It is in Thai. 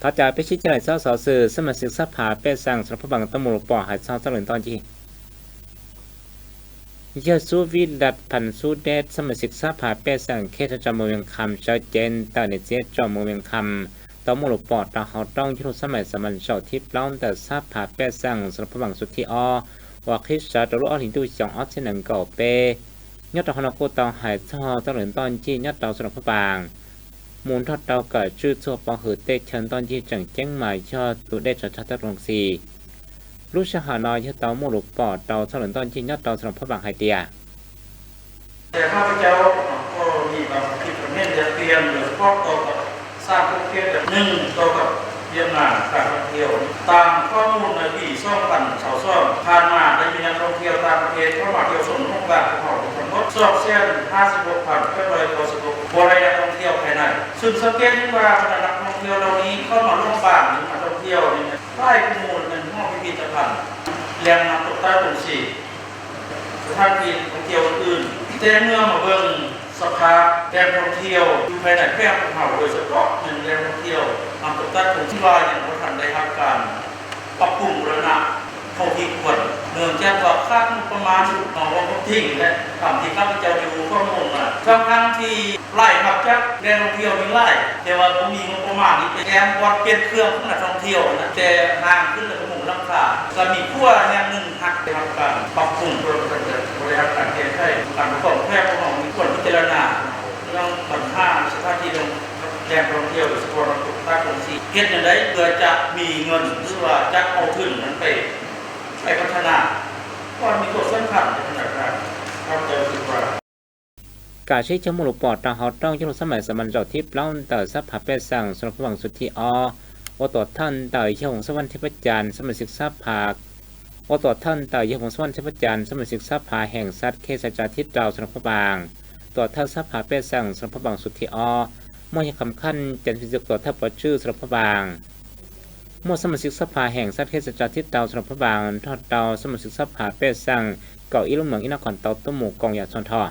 ถ้าจะไปชี้แจงสอสื่อสมาชิกสภาเป็นสั่งสำหรับบังตำรวจปอหายซองตะลึงตอนจียาสูวิลัดพันสูเดชสมาชิกสภาเป็นสั่งเคสจอมเวียงคำเจ้าเจนตาเนเจจอมเวียงคำตำรวจปอตาเขาต้องยุติสมัยสมัญเจ้าที่ปล้องแต่สภาเป็นสั่งสำหรับบังสุดที่ว่าคริสต์ตรู้อหินดูจองออสเซนังเก่าเปยอดตอนกูตองหายซองตะลึงตอนจียอดตอนสำหรับบังมูลทอดเตาเกิดชื่อชัวปอหือเตเชิญตอนที่จังเจ้งหมายชอตุได้จัดชัดตรงสีรู้ชะหานอยเตาโมลุปอเตาถนนตอนที่ยอดเตาสำหรับพระบางไฮเตียแต่ข้าพเจ้าก็มีบางที่ประเภทจะเตรียมหรือพวกตัวกับสร้างพวกเทียบแบบหนึ่งตัวกับเยี่ยมงานการท่องเที่ยวตามข้อมูลในปีซ่อมกันเสาซ่อมผ่านมาได้มีนักท่องเที่ยวต่างประเทศเข้ามาเที่ยวชมโครงการของทั้งหมดสอบเส้น56,996บริการท่องเที่ยวภายในซึ่งสังเกตว่านักท่องเที่ยวเหล่านี้เข้ามาร่วมบ้านหรือมาท่องเที่ยวนี่ไล่ข้อมูลในห้องพิพิธภัณฑ์แหล่งน้ำตกใต้ตรงสีสถานที่ท่องเที่ยวอื่นแต่เมื่อมาเบิ่งสภาพแหล่งท่องเที่ยวอยู่ภายในแพร่ภูเขาโดยเฉพาะหนึ่งแหล่งท่องเที่ยวน้ำตกใต้ตรงที่ว่าอย่างทันได้รับการปรับปรุงบูรณะเท่าที่ควรเนื่องจากว่าค่างบประมาณของว่าทิ้งและทำที่ข้าพเจ้าดูข้อมูลมาทั้งที่ไล่ครับจากแหล่งท่องเที่ยวมีไล่แต่ว่าผมมีงบประมาณนี้แกมวัดเปลี่ยนเครื่องของนักท่องเที่ยวนะแต่ห่างขึ้นเลยกระหม่อมราคาก็มีขั้วแห่งหนึ่งหักได้รับการปรับปรุงโดยบริหารการแก้ไขการประกอบแพร่ของมีควรพิจารณาเรื่องปัญหาสถานที่แหล่งท่องเที่ยวโดยเฉพาะน้ำตกใต้ตรงสีเฮ็ดอย่างไรเพื่อจะมีเงินหรือว่าจะเอาทุนนั้นไปพัฒนาก็มีตัวสำคัญในขณะนั้นครับเจอคือว่าการใช้จมูกปอดตาเขาต้องยุติสมัยสมัญเจ้าที่ปล้องแต่สภาพเป็นสั่งสำหรับบังสุดที่ว่าตัวท่านเต่าเชี่ยวของสวรรค์เทพจันทร์สมาชิกสภาว่าตัวท่านเต่าเชี่ยวของสวรรค์เทพจันทร์สมาชิกสภาแห่งสัตว์เคสจาทิตเราสำหรับพระบางตัวท่านสภาเป็นสั่งสำหรับพระบางสุดที่มอยังคำขั้นจันทร์ฟิสิกตัวท่านปอชื่อสำหรับพระบางมอสมาชิกสภาแห่งสัตว์เคสจาทิตเราสำหรับพระบางทอดเตาสมาชิกสภาเป็นสั่งเก่าอีลุงเหมืองอินครเตาต้มหมูกองยาชนทอ